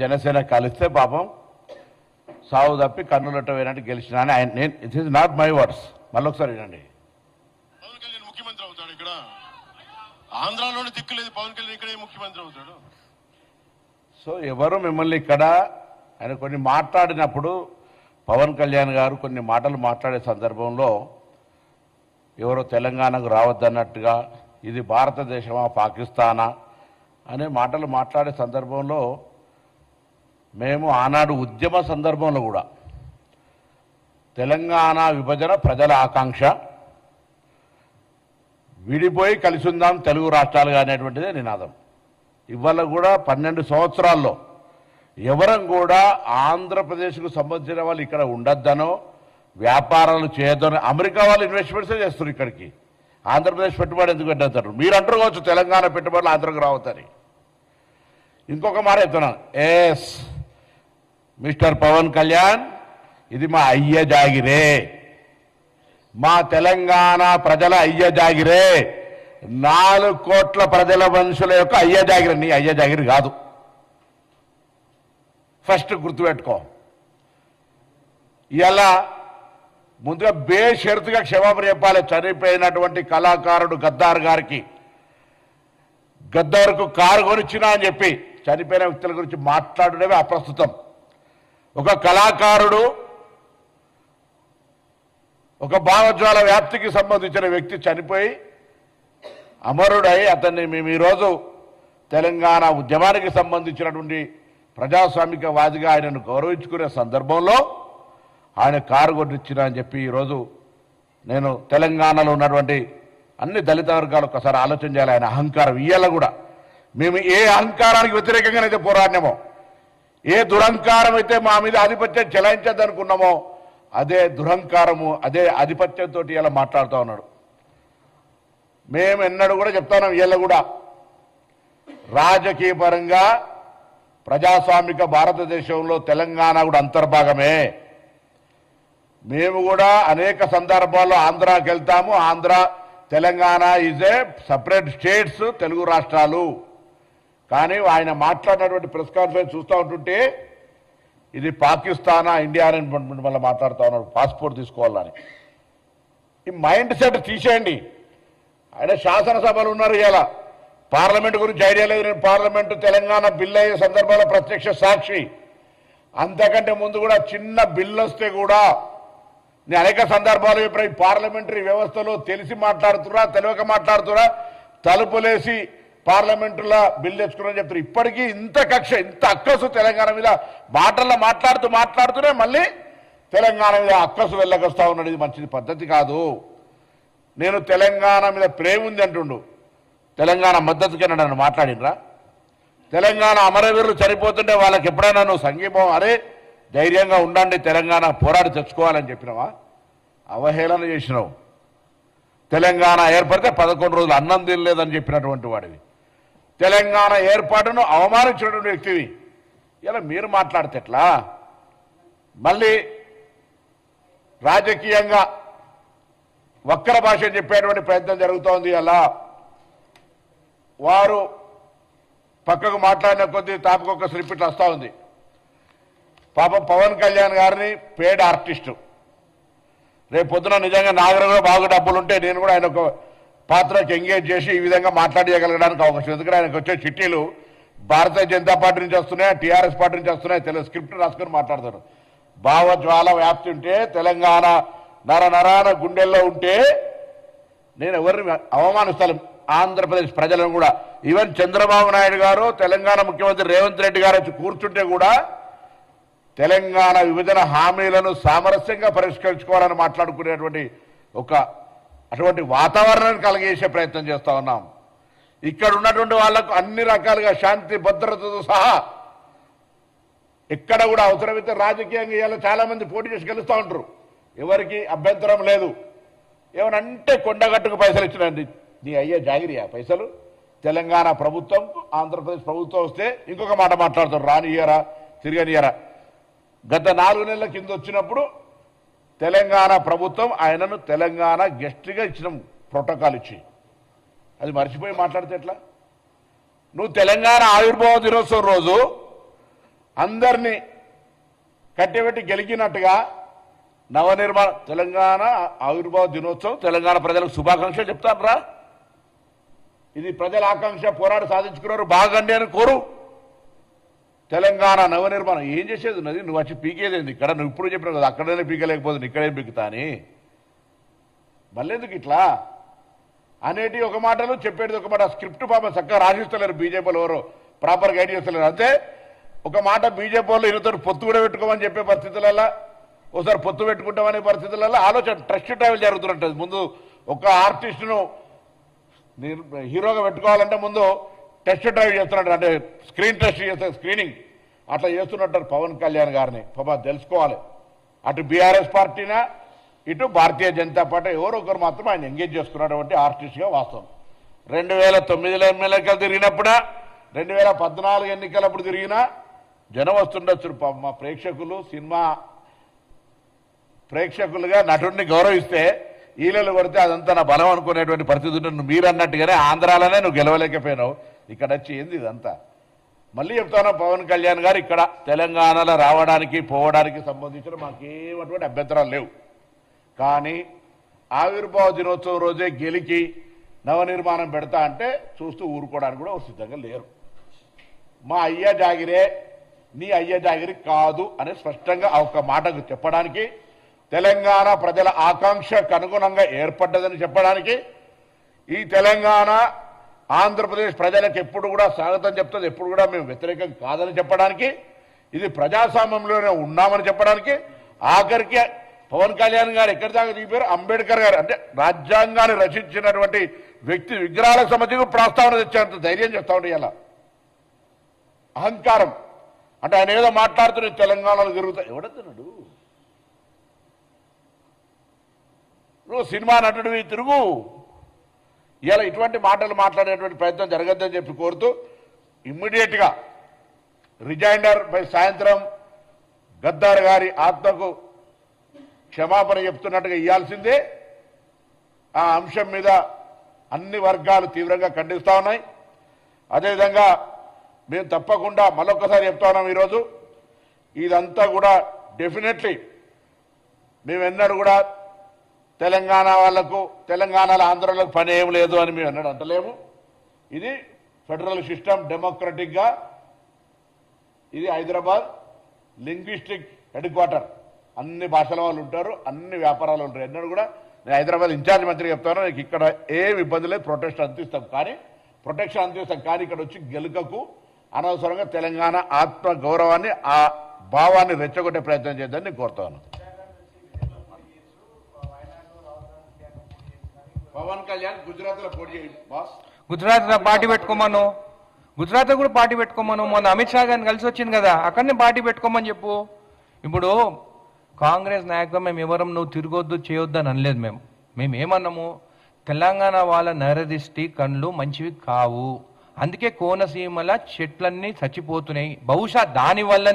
జనసేన కలిస్తే పాపం సావు తప్పి కన్నులట్ట పోయినట్టు గెలిచిన అని ఆయన నేను it is not my words. మళ్ళీ ఒకసారి వినండి. పవన్ కళ్యాణ్ ముఖ్యమంత్రి అవుతాడు ఇక్కడ, ఆంధ్రాలోనే దిక్కులేదు, పవన్ కళ్యాణ్ ఇక్కడే ముఖ్యమంత్రి అవుతాడు. సో ఎవరు మిమ్మల్ని ఇక్కడ ఆయన కొన్ని మాట్లాడినప్పుడు పవన్ కళ్యాణ్ గారు కొన్ని మాటలు మాట్లాడే సందర్భంలో ఎవరో తెలంగాణకు రావద్దన్నట్టుగా ఇది భారతదేశమా పాకిస్తానా అనే మాటలు మాట్లాడే సందర్భంలో మేము ఆనాడు ఉద్యమ సందర్భంలో కూడా తెలంగాణ విభజన ప్రజల ఆకాంక్ష, విడిపోయి కలిసి ఉందాం తెలుగు రాష్ట్రాలుగా అనేటువంటిదే నినాదం. ఇవాళ కూడా 12 సంవత్సరాల్లో ఎవరం కూడా ఆంధ్రప్రదేశ్కు సంబంధించిన వాళ్ళు ఇక్కడ ఉండొద్దనో వ్యాపారాలు చేయొద్దనో అమెరికా వాళ్ళు ఇన్వెస్ట్మెంట్సే చేస్తారు ఇక్కడికి. ఆంధ్రప్రదేశ్ పెట్టుబడి ఎందుకు పెట్టేస్తారు? మీరు అంటారు కావచ్చు తెలంగాణ పెట్టుబడులు ఆంధ్రకు రావద్దని. ఇంకొక మాట చెప్తున్నాను, ఎస్ మిస్టర్ పవన్ కళ్యాణ్, ఇది మా అయ్య జాగిరే, మా తెలంగాణ ప్రజల అయ్య జాగిరే, 4 కోట్ల ప్రజల మనుషుల యొక్క అయ్య జాగిరి. నీ అయ్య జాగిరి కాదు, ఫస్ట్ గుర్తుపెట్టుకో. ఇలా ముందుగా బేషరతుగా క్షమాపణ చెప్పాలి చనిపోయినటువంటి కళాకారుడు గద్దార్ గారికి. గద్దార్కు కారు కొనిచ్చినా అని చెప్పి చనిపోయిన వ్యక్తుల గురించి మాట్లాడడమే అప్రస్తుతం. ఒక కళాకారుడు, ఒక భావజ్వాల వ్యాప్తికి సంబంధించిన వ్యక్తి చనిపోయి అమరుడై అతన్ని మేము ఈరోజు తెలంగాణ ఉద్యమానికి సంబంధించినటువంటి ప్రజాస్వామికవాదిగా ఆయనను గౌరవించుకునే సందర్భంలో ఆయన కారు కొట్టించిన అని చెప్పి ఈరోజు నేను తెలంగాణలో ఉన్నటువంటి అన్ని దళిత వర్గాలు ఒకసారి ఆలోచన చేయాలి. ఆయన అహంకారం ఇయ్యాల కూడా మేము ఏ అహంకారానికి వ్యతిరేకంగానైతే పోరాడినామో, ఏ దురహంకారం అయితే మా మీద ఆధిపత్యం చెలాయించద్దనుకున్నామో అదే దురహంకారము, అదే ఆధిపత్యంతో ఇలా మాట్లాడుతూ ఉన్నాడు. మేము ఎన్నడూ కూడా చెప్తున్నాం, వీళ్ళ కూడా రాజకీయ పరంగా ప్రజాస్వామిక భారతదేశంలో తెలంగాణ కూడా అంతర్భాగమే. మేము కూడా అనేక సందర్భాల్లో ఆంధ్రాకి వెళ్తాము. Andhra, Telangana is a separate states, Telugu రాష్ట్రాలు. కానీ ఆయన మాట్లాడినటువంటి ప్రెస్ కాన్ఫరెన్స్ చూస్తూ ఉంటుంటే ఇది పాకిస్తానా ఇండియా అని మళ్ళీ మాట్లాడుతూ ఉన్నారు, పాస్పోర్ట్ తీసుకోవాలని. ఈ మైండ్ సెట్ తీసేయండి. ఆయన శాసనసభలు ఉన్నారు, ఇలా పార్లమెంట్ గురించి ఐడియా లేదు. నేను పార్లమెంటు తెలంగాణ బిల్ అయ్యే సందర్భంలో ప్రత్యక్ష సాక్షి. అంతకంటే ముందు కూడా చిన్న బిల్లు వస్తే కూడా నేను అనేక సందర్భాలు ఇప్పుడు ఈ పార్లమెంటరీ వ్యవస్థలో తెలిసి మాట్లాడుతున్నా తెలియక మాట్లాడుతున్నా తలుపులేసి పార్లమెంటులో బిల్ తెచ్చుకున్నా చెప్తారు. ఇప్పటికీ ఇంత కక్ష, ఇంత అక్కసు తెలంగాణ మీద మాటల్లో మాట్లాడుతూనే మళ్ళీ తెలంగాణ మీద అక్కసు వెళ్ళకొస్తా ఉన్నాడు. ఇది మంచిది పద్ధతి కాదు. నేను తెలంగాణ మీద ప్రేమ ఉంది అంటుండు, తెలంగాణ మద్దతుకి నన్ను మాట్లాడినరా? తెలంగాణ అమరవీరులు చనిపోతుంటే వాళ్ళకి ఎప్పుడైనా నువ్వు సంఘీభావం అరే ధైర్యంగా ఉండండి తెలంగాణ పోరాడి తెచ్చుకోవాలని చెప్పినావా? అవహేళన చేసినావు. తెలంగాణ ఏర్పడితే 11 రోజులు అన్నం తినలేదని చెప్పినటువంటి వాడివి. తెలంగాణ ఏర్పాటును అవమానించినటువంటి వ్యక్తివి. ఇలా మీరు మాట్లాడితే ఎట్లా? మళ్ళీ రాజకీయంగా వక్ర భాష చెప్పేటువంటి ప్రయత్నం జరుగుతోంది. అలా వారు పక్కకు మాట్లాడిన కొద్దీ తాపకొక స్లిప్పిట్లు వస్తూ ఉంది. పాపం పవన్ కళ్యాణ్ గారిని పేడ్ ఆర్టిస్టు, రేపు పొద్దున నిజంగా నాగరంలో బాగా డబ్బులుంటే నేను కూడా ఆయన ఒక పాత్రకి ఎంగేజ్ చేసి ఈ విధంగా మాట్లాడగలగడానికి అవకాశం. ఎందుకంటే ఆయనకు వచ్చే చిట్టీలు భారతీయ జనతా పార్టీ నుంచి వస్తున్నాయి, టీఆర్ఎస్ పార్టీ నుంచి వస్తున్నాయి. తెలుగు స్క్రిప్ట్ రాసుకొని మాట్లాడతారు. భావజ్వాల వ్యాప్తి ఉంటే, తెలంగాణ నరాన గుండెల్లో ఉంటే నేను ఎవరిని అవమానిస్తాను? ఆంధ్రప్రదేశ్ ప్రజలను కూడా. ఈవెన్ చంద్రబాబు నాయుడు గారు, తెలంగాణ ముఖ్యమంత్రి రేవంత్ రెడ్డి గారు వచ్చి కూర్చుంటే కూడా తెలంగాణ విభజన హామీలను సామరస్యంగా పరిష్కరించుకోవాలని మాట్లాడుకునేటువంటి అటువంటి వాతావరణాన్ని కలిగేసే ప్రయత్నం చేస్తూ ఉన్నాం. ఇక్కడ ఉన్నటువంటి వాళ్లకు అన్ని రకాలుగా శాంతి భద్రతతో సహా ఎక్కడ కూడా అవసరమైతే రాజకీయంగా ఇవాళ చాలా మంది పోటీ చేసి గెలుస్తూ ఉంటారు, ఎవరికి అభ్యంతరం లేదు. ఏమనంటే కొండగట్టుకు పైసలు ఇచ్చినండి, నీ అయ్యే జాగిరియా పైసలు? తెలంగాణ ప్రభుత్వం, ఆంధ్రప్రదేశ్ ప్రభుత్వం వస్తే ఇంకొక మాట మాట్లాడతారు, రానియరా తిరగనియరా. గత 4 నెలల కింద వచ్చినప్పుడు తెలంగాణ ప్రభుత్వం ఆయనను తెలంగాణ గెస్ట్గా ఇచ్చిన ప్రోటోకాల్ ఇచ్చి, అది మర్చిపోయి మాట్లాడితే ఎట్లా? నువ్వు తెలంగాణ ఆవిర్భావ దినోత్సవం రోజు అందరినీ కట్టెబెట్టి గెలికినట్టుగా నవనిర్మాణ తెలంగాణ ఆవిర్భావ దినోత్సవం తెలంగాణ ప్రజలకు శుభాకాంక్షలు చెప్తాను. ఇది ప్రజల ఆకాంక్ష, పోరాడి సాధించుకున్నారు, బాగండి అని కోరు. తెలంగాణ నవనిర్మాణం ఏం చేసేది ఉన్నది? నువ్వు వచ్చి పీకేదేంది ఇక్కడ? నువ్వు ఇప్పుడు చెప్పినావు కదా అక్కడనే పీకలేకపోతుంది, ఇక్కడేం పీకుతా అని. మళ్ళెందుకు ఇట్లా అనేటి ఒక మాటలు, చెప్పేది ఒక మాట. స్క్రిప్ట్ పాపం చక్కగా రాసిస్తలేరు బీజేపీలో, ఎవరో ప్రాపర్ గైడ్ చేస్తలేరు. అంతే ఒక మాట బీజేపీ వాళ్ళు ఇరుతో పొత్తు కూడా పెట్టుకోమని చెప్పే పరిస్థితులలో, ఒకసారి పొత్తు పెట్టుకుంటామనే పరిస్థితులలో ఆలోచన ట్రస్ట్ ట్రావెల్ జరుగుతున్నట్టు. ముందు ఒక ఆర్టిస్టును హీరోగా పెట్టుకోవాలంటే ముందు టెస్ట్ డ్రైవ్ చేస్తున్నట్టు, అంటే స్క్రీన్ టెస్ట్ చేస్తే స్క్రీనింగ్ అట్లా చేస్తున్నట్టు పవన్ కళ్యాణ్ గారిని పాప తెలుసుకోవాలి. అటు బీఆర్ఎస్ పార్టీనా ఇటు భారతీయ జనతా పార్టీ ఎవరో ఒకరు మాత్రం ఆయన ఎంగేజ్ చేసుకున్నటువంటి ఆర్టిస్ట్గా వాస్తవం. 2009లో ఎమ్మెల్యేలు తిరిగినప్పుడా 2014 ఎన్నికలప్పుడు తిరిగినా జనం వస్తుండొచ్చు. మా ప్రేక్షకులు సినిమా ప్రేక్షకులుగా నటుడిని గౌరవిస్తే ఈలలు కొడితే అదంతా నా బలం అనుకునేటువంటి పరిస్థితి ఉంటుంది. మీరు అన్నట్టుగానే ఆంధ్రాలోనే నువ్వు గెలవలేకపోయినావు, ఇక్కడ వచ్చి ఏంది ఇదంతా? మళ్ళీ చెప్తాను, పవన్ కళ్యాణ్ గారు ఇక్కడ తెలంగాణలో రావడానికి పోవడానికి సంబంధించిన మాకేమటువంటి అభ్యంతరాలు లేవు. కానీ ఆవిర్భావ దినోత్సవం రోజే గెలికి నవనిర్మాణం పెడతా అంటే చూస్తూ ఊరుకోవడానికి కూడా సిద్ధంగా లేరు. మా అయ్య జాగిరే నీ అయ్య జాగిరి కాదు అని స్పష్టంగా ఒక మాటకు చెప్పడానికి, తెలంగాణ ప్రజల ఆకాంక్షకు అనుగుణంగా ఏర్పడ్డదని చెప్పడానికి, ఈ తెలంగాణ ఆంధ్రప్రదేశ్ ప్రజలకు ఎప్పుడు కూడా స్వాగతం చెప్తుంది, ఎప్పుడు కూడా మేము వ్యతిరేకం కాదని చెప్పడానికి, ఇది ప్రజాస్వామ్యంలోనే ఉన్నామని చెప్పడానికి, ఆఖరికి పవన్ కళ్యాణ్ గారు ఎక్కడి దాకా దిగిపోయారు, అంబేద్కర్ గారు అంటే రాజ్యాంగాన్ని రచించినటువంటి వ్యక్తి విగ్రహాలకు సంబంధించి ప్రస్తావన తెచ్చేంత ధైర్యం చేస్తా ఉండే ఇలా అహంకారం. అంటే ఆయన ఏదో మాట్లాడుతున్న తెలంగాణలో తిరుగుతా ఎవడతున్నాడు? నువ్వు సినిమా నటుడివి, తిరుగు. ఇలా ఇటువంటి మాటలు మాట్లాడేటువంటి ప్రయత్నం జరగద్దని చెప్పి కోరుతూ ఇమ్మీడియట్గా రిజైండర్ బై సాయంత్రం గద్దార్ గారి ఆత్మకు క్షమాపణ చెప్తున్నట్టుగా ఇవ్వాల్సిందే. ఆ అంశం మీద అన్ని వర్గాలు తీవ్రంగా ఖండిస్తూ ఉన్నాయి. అదేవిధంగా మేము తప్పకుండా మరొకసారి చెప్తా ఉన్నాం, ఈరోజు ఇదంతా కూడా డెఫినెట్లీ మేము ఎన్నడూ కూడా తెలంగాణ వాళ్లకు తెలంగాణలో ఆంధ్రలకు పని ఏం లేదు అని మేము ఎన్నడూ అంటలేము. ఇది ఫెడరల్ సిస్టమ్, డెమోక్రటిక్గా ఇది హైదరాబాద్ లింగ్విస్టిక్ హెడ్ క్వార్టర్. అన్ని భాషల వాళ్ళు ఉంటారు, అన్ని వ్యాపారాలు ఉంటారు. ఎన్నడూ కూడా నేను హైదరాబాద్ ఇన్ఛార్జ్ మంత్రి చెప్తాను, నీకు ఇక్కడ ఏం ఇబ్బంది లేదు, ప్రొటెక్షన్ అందిస్తాం కానీ ఇక్కడ వచ్చి గెలుకకు అనవసరంగా తెలంగాణ ఆత్మ గౌరవాన్ని ఆ భావాన్ని రెచ్చగొట్టే ప్రయత్నం చేద్దని నేను కోరుతాను. పవన్ కళ్యాణ్ గుజరాత్లో పోటీ చేయండి బాస్. గుజరాత్లో పార్టీ పెట్టుకోమను, గుజరాత్లో కూడా పార్టీ పెట్టుకోమను. మొన్న అమిత్ షా గారిని కలిసి వచ్చింది కదా, అక్కడనే పార్టీ పెట్టుకోమని చెప్పు. ఇప్పుడు కాంగ్రెస్ నాయకులు మేము ఎవరం నువ్వు తిరగొద్దు చేయొద్దు అని అనలేదు. మేము ఏమన్నాము, తెలంగాణ వాళ్ళ నరదిష్టి కళ్ళు మంచివి కావు, అందుకే కోనసీమల చెట్లన్నీ చచ్చిపోతున్నాయి, బహుశా దానివల్ల